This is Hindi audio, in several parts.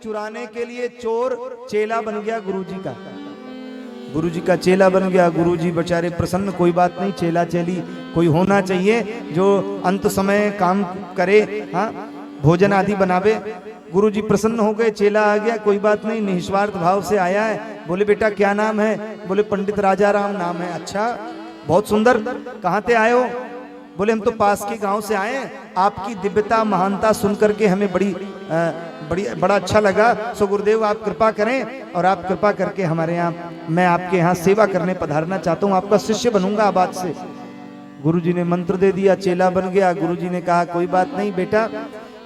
चुराने के लिए चोर चेला बन गया गुरुजी का। गुरुजी का चेला बन गया। गुरुजी बेचारे प्रसन्न, कोई बात नहीं, चेला चेली कोई होना चाहिए जो अंत समय काम करे, हाँ, भोजन आदि बनावे। गुरुजी प्रसन्न हो गए, चेला आ गया, कोई बात नहीं, निस्वार्थ भाव से आया है। बोले बेटा क्या नाम है? बोले पंडित राजा राम नाम है। अच्छा, बहुत सुंदर, कहाँ से आए हो? बोले हम तो पास के गांव से आए हैं, आपकी दिव्यता महानता सुन करके हमें बड़ा अच्छा लगा। सो गुरुदेव आप कृपा करें और आप कृपा करके हमारे यहाँ, मैं आपके यहाँ सेवा करने पधारना चाहता हूँ, आपका शिष्य बनूंगा अब आज से। गुरुजी ने मंत्र दे दिया, चेला बन गया। गुरुजी ने कहा कोई बात नहीं बेटा,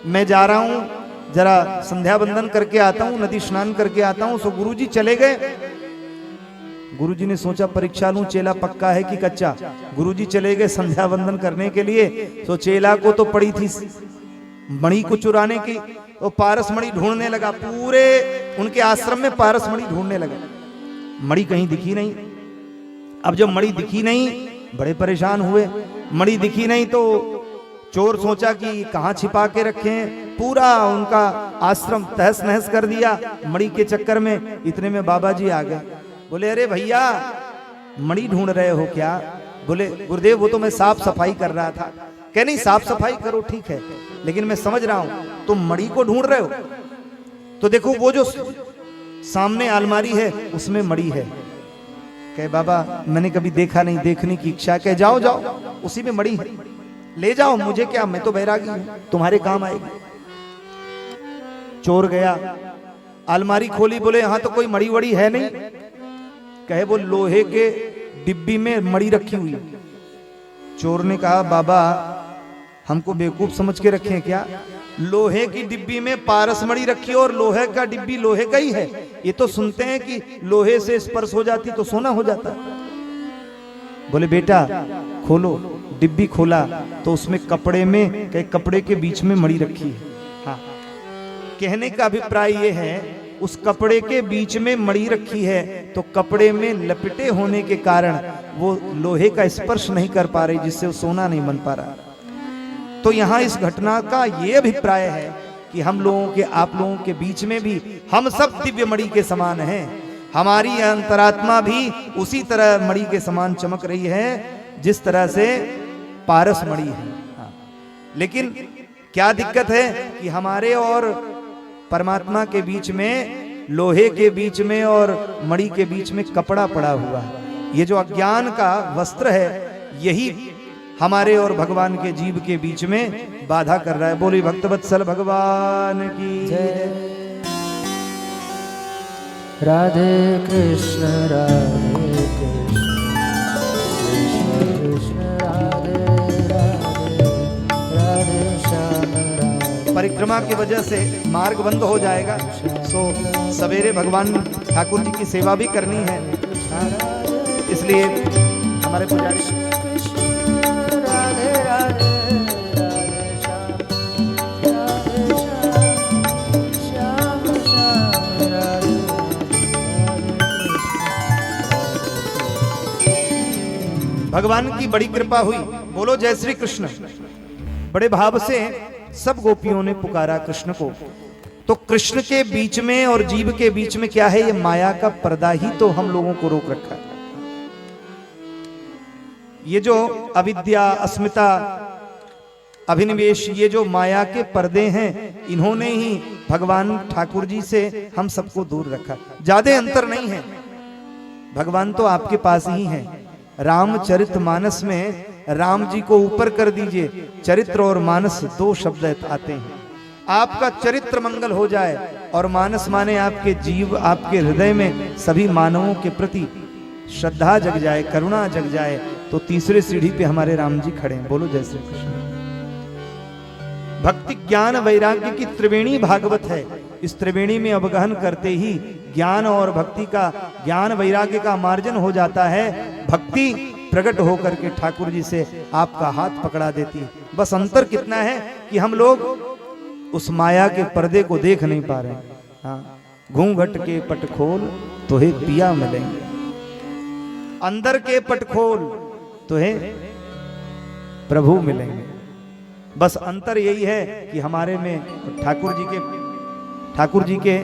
मैं जा रहा हूँ, जरा संध्या बंदन करके आता हूँ, नदी स्नान करके आता हूँ। सो गुरुजी चले गए। गुरुजी ने सोचा परीक्षा लूं चेला पक्का है कि कच्चा। गुरुजी चले गए संध्या वंदन करने के लिए। तो चेला को तो पड़ी थी मणि को चुराने की, तो पारस मणि ढूंढने लगा, पूरे उनके आश्रम में पारस मणि ढूंढने लगा। मणि कहीं दिखी नहीं। अब जब मणि दिखी नहीं, बड़े परेशान हुए। मणि दिखी नहीं तो चोर सोचा कि कहाँ छिपा के रखे हैं, पूरा उनका आश्रम तहस नहस कर दिया मणि के चक्कर में। इतने में बाबा जी आ गए। बोले अरे भैया मणि ढूंढ रहे हो क्या? बोले गुरुदेव वो तो मैं साफ सफाई कर रहा था। कह नहीं साफ सफाई करो ठीक है, लेकिन मैं समझ रहा हूं तुम मणि को ढूंढ रहे हो, तो देखो वो जो सामने अलमारी है उसमें मणि है। कहे बाबा मैंने कभी देखा नहीं, देखने की इच्छा। कहे जाओ जाओ, उसी में मणि है, ले जाओ, मुझे क्या, मैं तो बैरागी हूं, तुम्हारे काम आएगी। चोर गया, अलमारी खोली, बोले यहां तो कोई मणि वड़ी है नहीं। कहे वो लोहे के डिब्बी में मणि रखी हुई। चोर ने कहा बाबा हमको बेवकूफ समझ के रखे हैं क्या? लोहे की डिब्बी में पारस मणि रखी और लोहे का डिब्बी लोहे का ही है। ये तो सुनते हैं कि लोहे से स्पर्श हो जाती तो सोना हो जाता। बोले बेटा खोलो। डिब्बी खोला तो उसमें कपड़े के बीच में मणि रखी है। हाँ, कहने का अभिप्राय ये है उस कपड़े के बीच में मणि रखी है, तो कपड़े में लपेटे होने के कारण वो लोहे का स्पर्श नहीं कर पा रही, जिससे वो सोना नहीं बन पा रहा। तो यहां इस घटना का ये अभिप्राय है कि हम लोगों के, आप लोगों के बीच में भी हम सब दिव्य मणि के समान हैं। हमारी अंतरात्मा भी उसी तरह मणि के समान चमक रही है जिस तरह से पारस मणि है। हाँ। लेकिन क्या दिक्कत है कि हमारे और परमात्मा के बीच में, लोहे के बीच में और मणि के बीच में कपड़ा पड़ा हुआ है। ये जो अज्ञान का वस्त्र है, यही हमारे और भगवान के जीव के बीच में बाधा कर रहा है। बोली भक्तवत्सल भगवान की जय। राधे कृष्ण राधे कृष्ण कृष्ण कृष्ण राधे राधे राधे श्याम राधे। परिक्रमा की वजह से मार्ग बंद हो जाएगा, सो सवेरे भगवान ठाकुर जी की सेवा भी करनी है। इसलिए हमारे पुजारी राधे राधे राधे श्याम श्याम राधे भगवान की बड़ी कृपा हुई। बोलो जय श्री कृष्ण। बड़े भाव से सब गोपियों ने पुकारा कृष्ण को। तो कृष्ण के बीच में और जीव के बीच में क्या है? ये माया का पर्दा ही तो हम लोगों को रोक रखा है। ये जो अविद्या, अस्मिता, अभिनिवेश, ये जो माया के पर्दे हैं, इन्होंने ही भगवान ठाकुर जी से हम सबको दूर रखा। ज्यादा अंतर नहीं है, भगवान तो आपके पास ही है। रामचरितमानस में राम जी को ऊपर कर दीजिए, चरित्र और मानस दो शब्द आते हैं। आपका चरित्र मंगल हो जाए और मानस माने आपके जीव, आपके हृदय में सभी मानवों के प्रति श्रद्धा जग जाए, करुणा जग जाए, तो तीसरे सीढ़ी पे हमारे राम जी खड़े हैं। बोलो जय श्री कृष्ण। भक्ति ज्ञान वैराग्य की त्रिवेणी भागवत है। इस त्रिवेणी में अवगहन करते ही ज्ञान और भक्ति का, ज्ञान वैराग्य का मार्जन हो जाता है। भक्ति प्रकट होकर के ठाकुर जी से आपका हाथ पकड़ा देती है। बस अंतर कितना है कि हम लोग उस माया के पर्दे को देख नहीं पा रहे। हाँ, घूंघट के पट खोल तो हे पिया मिलेंगे, अंदर के पट खोल तो हे प्रभु मिलेंगे। बस अंतर यही है कि हमारे में ठाकुर जी के ठाकुर जी के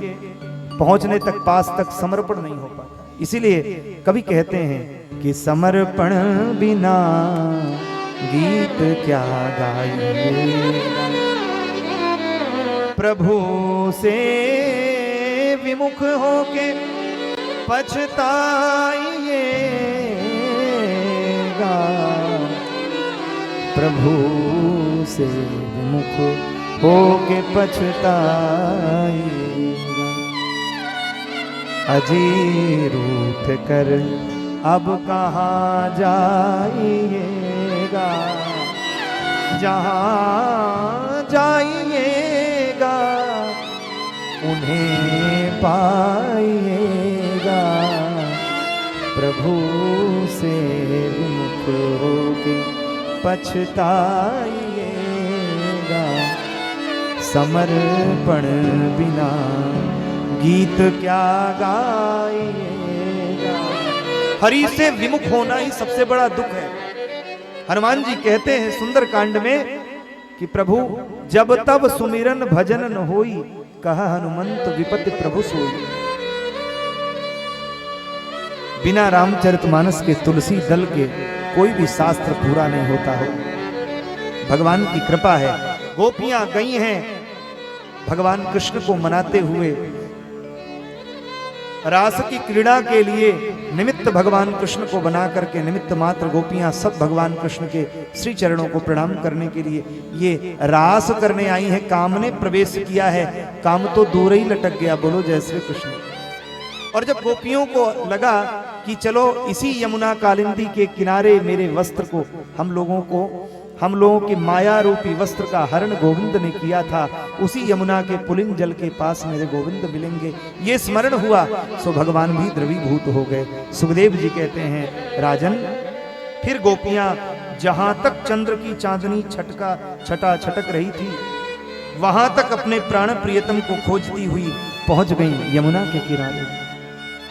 पहुंचने तक, पास तक समर्पण नहीं हो पाता। इसीलिए कवि कहते हैं कि समर्पण बिना गीत क्या गाइए, प्रभु से विमुख होके पछताइएगा, प्रभु से विमुख होके पछताइएगा। अजी रूठ कर अब कहाँ जाइएगा, जहाँ जाइएगा उन्हें पाइएगा, प्रभु से विमुख होके पछताइएगा। समर्पण बिना गीत क्या गाइएगा। हरि से विमुख होना ही सबसे बड़ा दुख है। हनुमान जी कहते हैं सुंदर कांड में कि प्रभु जब तब सुमिरन भजन न होई, कहा हनुमंत विपत्ति प्रभु सोई। बिना रामचरितमानस के, तुलसी दल के कोई भी शास्त्र पूरा नहीं होता हो। भगवान की कृपा है। गोपियां गई हैं भगवान कृष्ण को मनाते हुए, रास की क्रीड़ा के लिए निमित्त भगवान कृष्ण को बना करके, निमित्त मात्र गोपियां सब भगवान कृष्ण के श्री चरणों को प्रणाम करने के लिए ये रास करने आई हैं। काम ने प्रवेश किया है, काम तो दूर ही लटक गया। बोलो जय श्री कृष्ण। और जब गोपियों को लगा कि चलो इसी यमुना कालिंदी के किनारे मेरे वस्त्र को, हम लोगों के माया रूपी वस्त्र का हरण गोविंद ने किया था, उसी यमुना के पुलिन जल के पास मेरे गोविंद मिलेंगे, ये स्मरण हुआ। सो भगवान भी द्रवीभूत हो गए। सुखदेव जी कहते हैं राजन, फिर गोपियां जहां तक चंद्र की चांदनी छटा छटक रही थी, वहां तक अपने प्राण प्रियतम को खोजती हुई पहुंच गई यमुना के किनारे।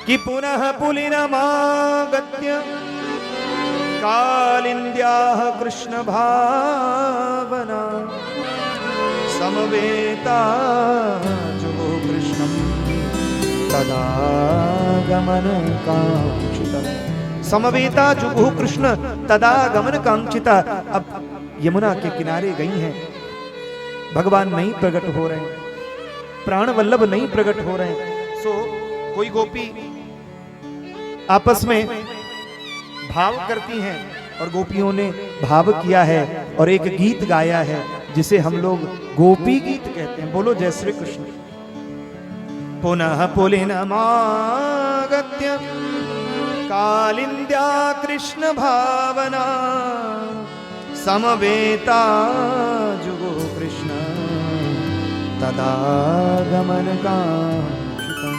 कि पुनः पुलिनमागत्य कालिन्द्याः कृष्ण भावना, समवेता जुगो कृष्णं तदा गमन कांक्षिता। समवेता जुगो कृष्ण तदा गमन कांक्षिता। अब यमुना के किनारे गई हैं, भगवान नहीं प्रकट हो रहे, प्राण वल्लभ नहीं प्रकट हो रहे। सो कोई गोपी आपस में भाव करती हैं और गोपियों ने भाव किया है और एक गीत गाया है जिसे हम लोग गोपी गीत कहते हैं। बोलो जय श्री कृष्ण। पुनः पुलिनमागत्य कालिन्द्या कृष्ण भावना, समवेता जुगो कृष्ण तदा गमन कांक्षिता।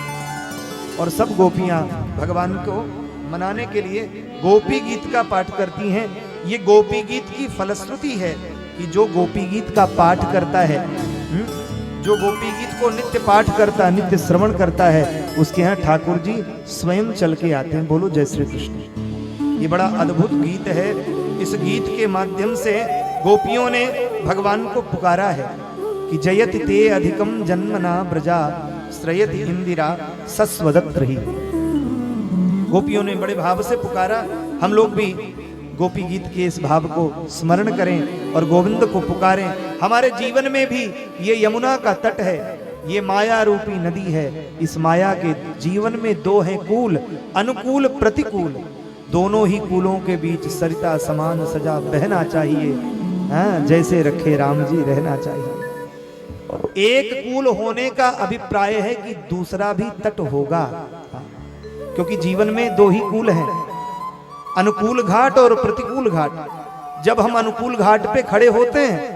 और सब गोपियां भगवान को मनाने के लिए गोपी गीत का पाठ करती हैं। ये गोपी गीत की फलश्रुति है कि जो गोपी गीत का पाठ करता है, जो गोपी गीत को नित्य पाठ करता, नित्य श्रवण करता है, उसके यहाँ ठाकुर जी स्वयं चल के आते हैं। बोलो जय श्री कृष्ण। ये बड़ा अद्भुत गीत है। इस गीत के माध्यम से गोपियों ने भगवान को पुकारा है कि जयति ते अधिकम जन्मना ब्रजा, श्रयति इंदिरा सस्वदत्र ही। गोपियों ने बड़े भाव से पुकारा। हम लोग भी गोपी गीत के इस भाव को स्मरण करें और गोविंद को पुकारें। हमारे जीवन में भी ये यमुना का तट है, ये माया रूपी नदी है। इस माया के जीवन में दो हैं कूल, अनुकूल प्रतिकूल। दोनों ही कूलों के बीच सरिता समान सजा बहना चाहिए, जैसे रखे राम जी रहना चाहिए। एक कूल होने का अभिप्राय है कि दूसरा भी तट होगा, क्योंकि जीवन में दो ही कूल हैं, अनुकूल घाट और प्रतिकूल घाट। जब हम अनुकूल घाट पे खड़े होते हैं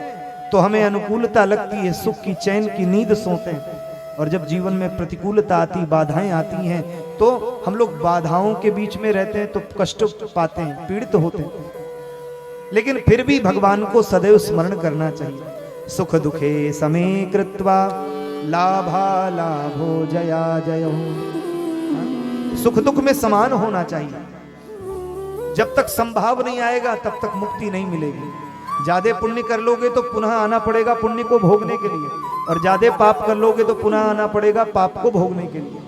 तो हमें अनुकूलता लगती है, सुख की चैन की नींद सोते हैं। और जब जीवन में प्रतिकूलता आती, बाधाएं आती हैं, तो हम लोग बाधाओं के बीच में रहते हैं तो कष्ट पाते हैं, पीड़ित होते हैं। लेकिन फिर भी भगवान को सदैव स्मरण करना चाहिए। सुख दुखे समे कृत्वा लाभा लाभो जया जयो। सुख दुख में समान होना चाहिए। जब तक संभाव नहीं आएगा तब तक मुक्ति नहीं मिलेगी। ज्यादा पुण्य कर लोगे तो पुनः आना पड़ेगा पुण्य को भोगने के लिए, और ज्यादा पाप कर लोगे तो पुनः आना पड़ेगा पाप को भोगने के लिए,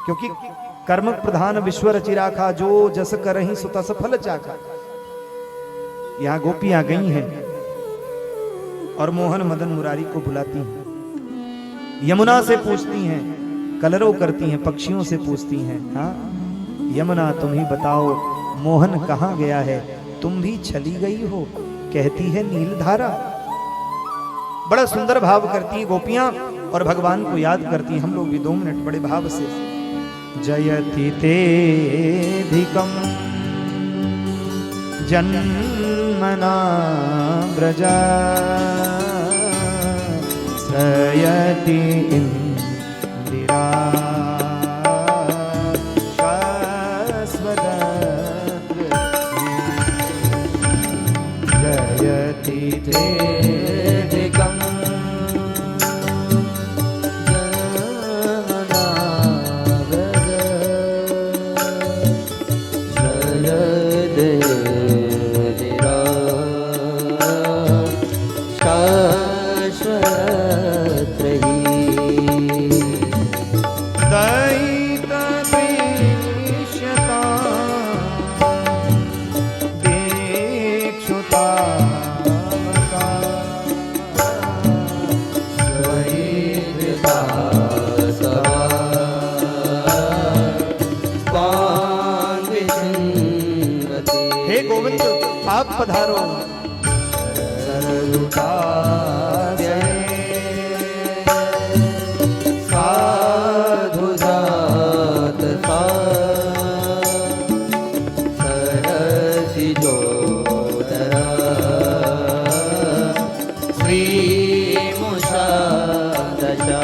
क्योंकि कर्म प्रधान विश्व रचि राखा, जो जस करहि सो तस फल चाखा। यहां गोपियां गई हैं और मोहन मदन मुरारी को बुलाती हैं, यमुना से पूछती हैं, कलरव करती हैं, पक्षियों से पूछती हैं, हाँ यमुना तुम ही बताओ मोहन कहाँ गया है, तुम भी चली गई हो, कहती है नील धारा। बड़ा सुंदर भाव करती हैं गोपियां और भगवान को याद करती हैं। हम लोग भी 2 मिनट बड़े भाव से जयति तेधिकम जन्मना ब्रजा श्रयति इंदिरा शाश्वत जयति तेधिकम पधारो साधु जात सरसि जोदरा श्री मुषा दशा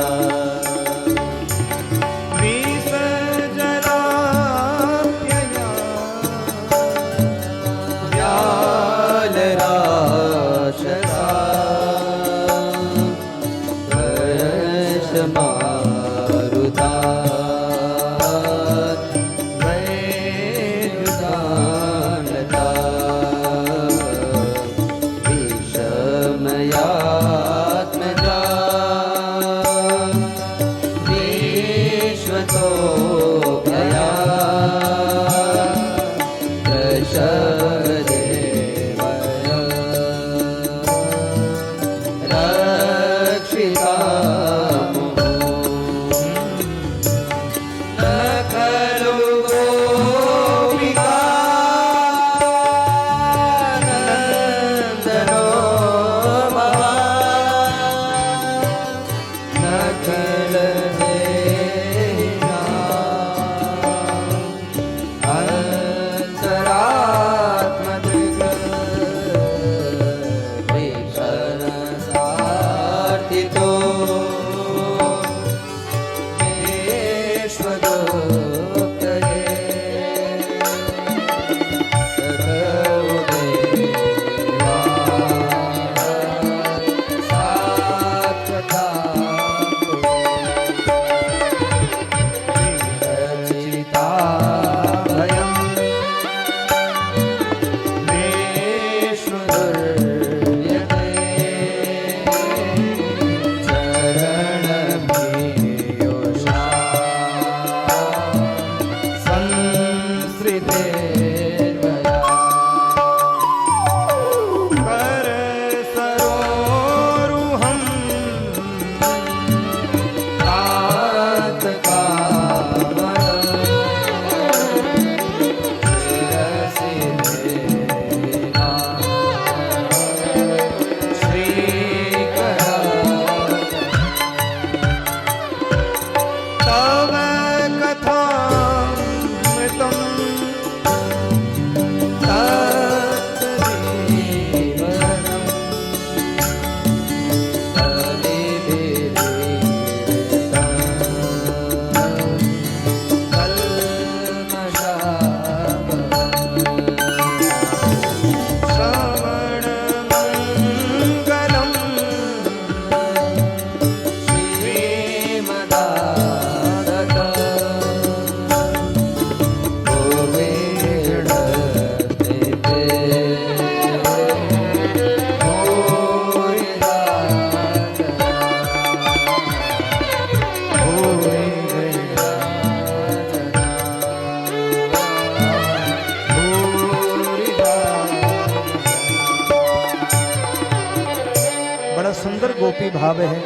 सुंदर गोपी भाव है।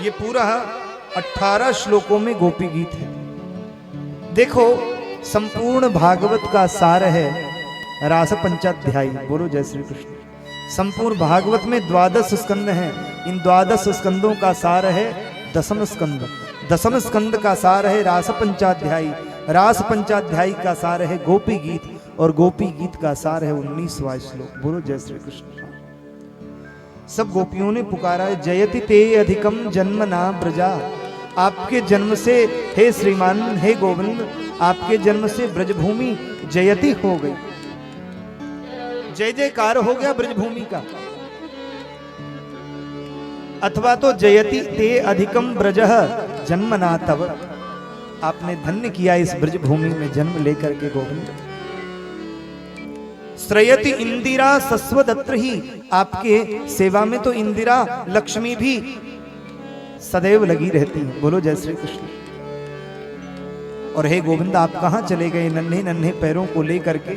ये पूरा 18 श्लोकों में गोपी गीत है। देखो, संपूर्ण भागवत का सार है रास पंचाध्यायी। बोलो जय श्री कृष्ण। संपूर्ण भागवत में 12 स्कंद हैं। इन 12 स्कंदों का सार है दसम स्कंद। दसम स्कंद का सार है रास पंचाध्यायी। रास पंचाध्यायी का सार है गोपी गीत, और गोपी गीत का सार है 19वां श्लोक। बोलो जय श्री कृष्ण। सब गोपियों ने पुकारा है, जयति ते अधिकम जन्म ना ब्रजा। आपके जन्म से हे श्रीमान, हे गोविंद, आपके जन्म से ब्रजभूमि जयति हो गई। जय जयकार हो गया ब्रजभूमि का। अथवा तो जयति ते अधिकम ब्रजः जन्मना तव। आपने धन्य किया इस ब्रजभूमि में जन्म लेकर के गोविंद। श्रयति इंदिरा सस्वदत्र ही। आपके सेवा में तो इंदिरा लक्ष्मी भी सदैव लगी रहती है। बोलो जय श्री कृष्ण। और हे गोविंद, आप कहां चले गए नन्हे नन्हे पैरों को लेकर के?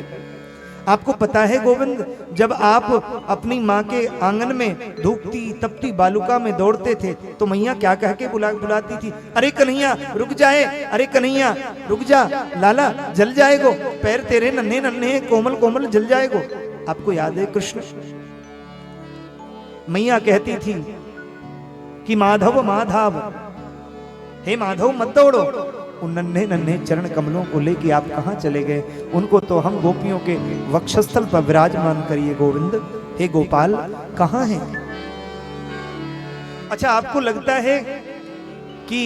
आपको पता है गोविंद, जब आप अपनी माँ के आंगन में धूपती तपती बालुका में दौड़ते थे तो मैया क्या कह के बुलाती थी? अरे कन्हैया रुक जाए, अरे कन्हैया रुक जा, लाला जल जाएगो, पैर तेरे नन्हे नन्हे कोमल कोमल जल जाएगो। आपको याद है कृष्ण? मैया कहती थी कि माधव माधव, हे माधव मत दौड़ो। उन नन्हे नन्हे चरण कमलों को लेके आप कहां चले गए? उनको तो हम गोपियों के वक्षस्थल पर विराजमान करिए गोविंद। हे गोपाल कहां हैं? अच्छा, आपको लगता है कि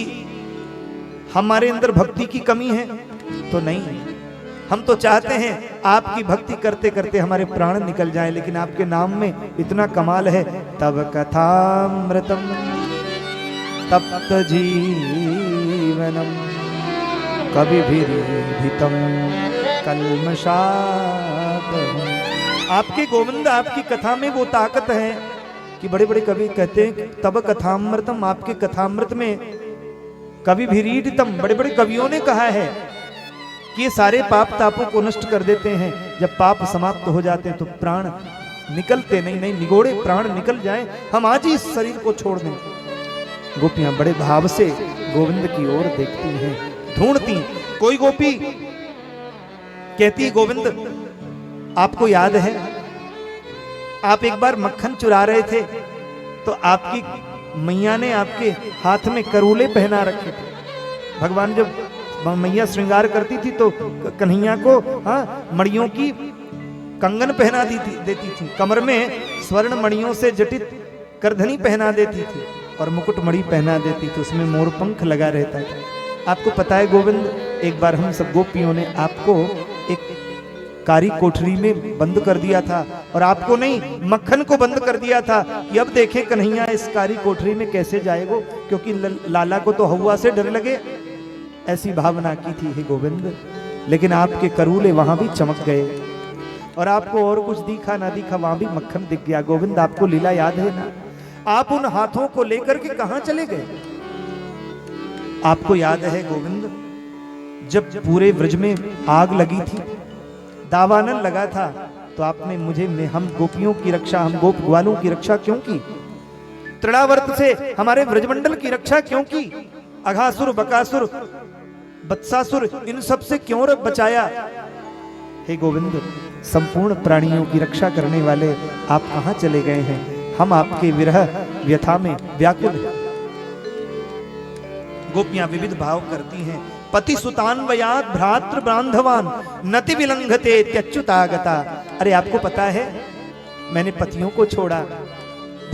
हमारे अंदर भक्ति की कमी है? तो नहीं। हम तो चाहते हैं आपकी भक्ति करते करते हमारे प्राण निकल जाएं, लेकिन आपके नाम में इतना कमाल है। तब कथामृतम तप्त जीवनम कविभिरीडितम कल्मषापहम्। आपके गोविंद, आपकी कथा में वो ताकत है कि बड़े बड़े कवि कहते हैं तब कथामृतम, आपके कथामृत में कविभिरीडितम, बड़े बड़े कवियों ने कहा है कि ये सारे पाप तापों को नष्ट कर देते हैं। जब पाप समाप्त हो जाते हैं तो प्राण निकलते नहीं, निगोड़े प्राण निकल जाएं, हम आज ही इस शरीर को छोड़ दें। गोपियां बड़े भाव से गोविंद की ओर देखती हैं, ढूंढती। कोई गोपी कहती, गोविंद आपको याद है आप एक बार मक्खन चुरा रहे थे तो आपकी मैया ने आपके हाथ में करूले पहना रखे थे। भगवान जब मैया श्रृंगार करती थी तो कन्हैया को मणियों की कंगन पहना देती थी, कमर में स्वर्ण मणियों से जटित करधनी पहना देती थी और मुकुट मणि पहना देती थी, उसमें मोर पंख लगा रहता था। आपको पता है गोविंद, एक बार हम सब गोपियों ने आपको एक कारी कोठरी में बंद कर दिया था, और आपको नहीं मक्खन को बंद कर दिया था कि अब देखे कन्हैया इस कारी कोठरी में कैसे जाएगो, क्योंकि लाला को तो हवा से डर लगे, ऐसी भावना की थी हे गोविंद। लेकिन आपके करूले वहां भी चमक गए और आपको और कुछ दिखा ना दिखा, वहां भी मक्खन दिख गया। गोविंद आपको लीला याद है ना? आप उन हाथों को लेकर के कहां चले गए? आपको याद है गोविंद, जब पूरे ब्रज में आग लगी थी, दावानल लगा था, तो आपने मुझे हम गोपियों की रक्षा, हम गोप ग्वालों की रक्षा क्यों की? तृणावर्त से हमारे ब्रजमंडल की रक्षा क्यों की? अघासुर बकासुर बत्सासुर इन सब से क्यों बचाया? हे गोविंद, संपूर्ण प्राणियों की रक्षा करने वाले आप कहां चले गए हैं? हम आपके विरह व्यथा में व्याकुल हैं। गोपियां विविध भाव करती हैं। पति सुतान्वयात भ्रातृ बांधवान नति विलंघते त्यच्युतागता। अरे आपको पता है, मैंने पतियों को छोड़ा,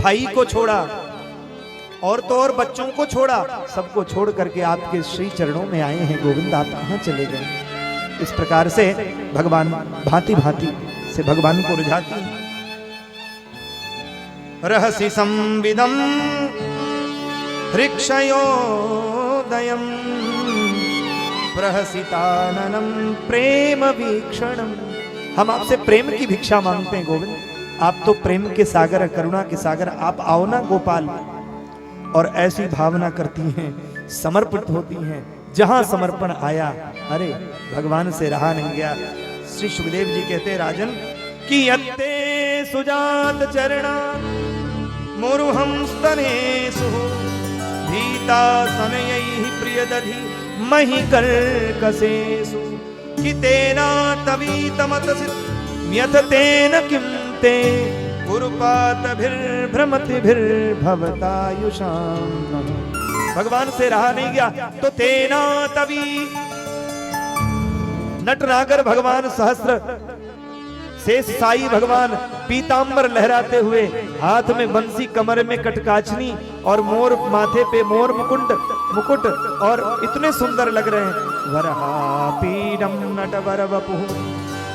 भाई को छोड़ा, और तो और बच्चों को छोड़ा, सबको छोड़ करके आपके श्री चरणों में आए हैं। गोविंद आप कहां चले गए? इस प्रकार से भगवान भांति भांति से भगवान को रिझाती हैं। रहसि संविदम हृक्षयोदयम प्रहसिताननम प्रेम वीक्षणम। हम आपसे प्रेम की भिक्षा मांगते हैं गोविंद। आप तो प्रेम के सागर, करुणा के सागर, आप आओ ना गोपाल। और ऐसी भावना करती हैं, समर्पित होती हैं। जहां समर्पण आया, अरे भगवान से रहा नहीं गया। श्री सुखदेव जी कहते हैं राजन कि यत्ते सुजात चरणा मुरुहं स्तनेषु भीता सनयैः प्रियदधि महि कर्कशेषु कितेना तवीतमतसित् म्यथतेन किं ते उर्पातभिर्भ्रमतिभिर्भवतायुषां। भगवान से रहा नहीं गया तो तेना तवी, नटनागर भगवान सहस्र शेष साई भगवान पीतांबर लहराते हुए, हाथ में बंसी, कमर में कटकाचनी और मोर माथे पे मोर मुकुट और इतने सुंदर लग रहे हैं। वरहापीडं नटवर वपुः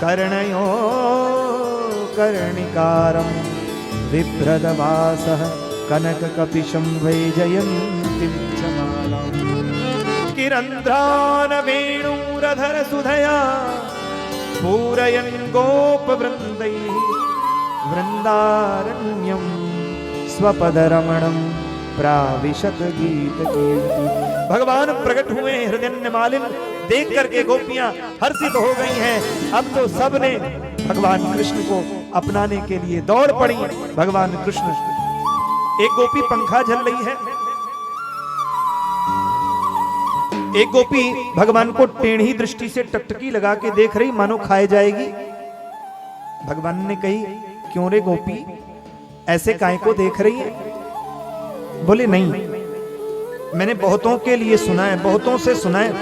कर्णयो कर्णिकारं बिभ्रदवासः कनककपिशं वैजयन्तीं च मालाम् किरन्ध्रान वेणुरधर सुधया पूरयन् गोपवृन्दैः वृन्दारण्यं स्वपदरमणं प्राविशत गीतकीर्ति। भगवान प्रकट हुए हृदय मालिन, देख करके गोपियां हर्षित हो गई हैं। अब तो सब ने भगवान कृष्ण को अपनाने के लिए दौड़ पड़ी। भगवान कृष्ण, एक गोपी पंखा झल रही है, एक गोपी भगवान को टेढ़ी दृष्टि से टकटकी लगा के देख रही, मानो खाए जाएगी। भगवान ने कही, क्यों रे गोपी, ऐसे काय को देख रही है? बोले नहीं, मैंने बहुतों के लिए सुना है, बहुतों से सुना है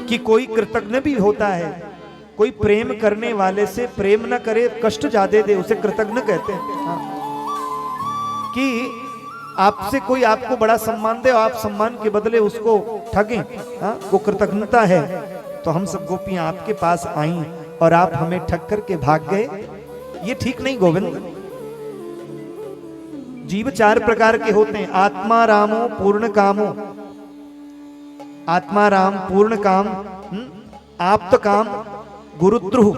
कि कोई कृतज्ञ भी होता है, कोई प्रेम करने वाले से प्रेम न करे, कष्ट ज्यादा दे, उसे कृतज्ञ कहते हैं। हाँ। कि आपसे कोई आपको बड़ा सम्मान दे और आप सम्मान के बदले उसको ठगें, हाँ, वो कृतज्ञता है। तो हम सब गोपियां आपके पास आई और आप हमें ठग करके भाग गए, ये ठीक नहीं गोविंद। जीव चार प्रकार के होते हैं, आत्मा रामो पूर्ण कामो, आत्मा राम पूर्ण काम, आप्त काम, गुरुद्रुह।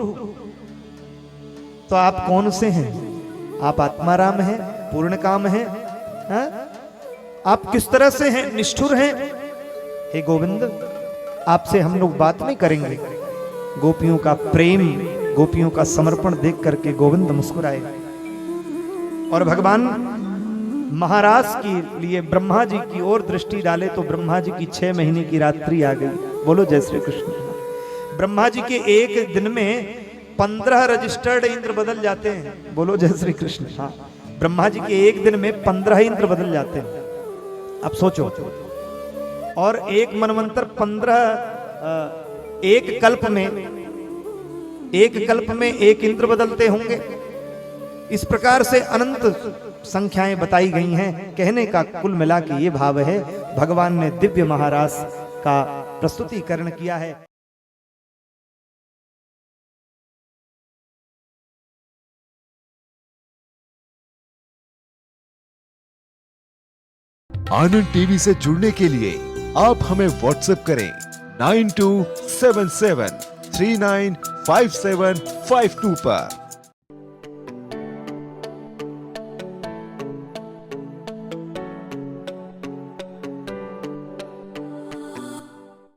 तो आप कौन से हैं? आप आत्मा राम हैं, पूर्ण काम हैं? हाँ? आप किस तरह से हैं? निष्ठुर हैं? हे गोविंद, आपसे हम लोग बात नहीं करेंगे। गोपियों का प्रेम, गोपियों का समर्पण देख करके गोविंद मुस्कुराए और भगवान महाराज के लिए ब्रह्मा जी की ओर दृष्टि डाले तो ब्रह्मा जी की 6 महीने की रात्रि आ गई। बोलो जय श्री कृष्ण। ब्रह्मा जी के एक दिन में 15 रजिस्टर्ड इंद्र बदल जाते हैं। बोलो जय श्री कृष्ण। हाँ, ब्रह्मा जी के एक दिन में 15 इंद्र बदल जाते हैं। अब सोचो, और एक मनवंतर 15, एक कल्प में एक इंद्र बदलते होंगे। इस प्रकार से अनंत संख्याएं बताई गई हैं। कहने का कुल मिला के ये भाव है, भगवान ने दिव्य महारास का प्रस्तुतिकरण किया है। आनंद टीवी से जुड़ने के लिए आप हमें व्हाट्सएप करें 9277395752 पर।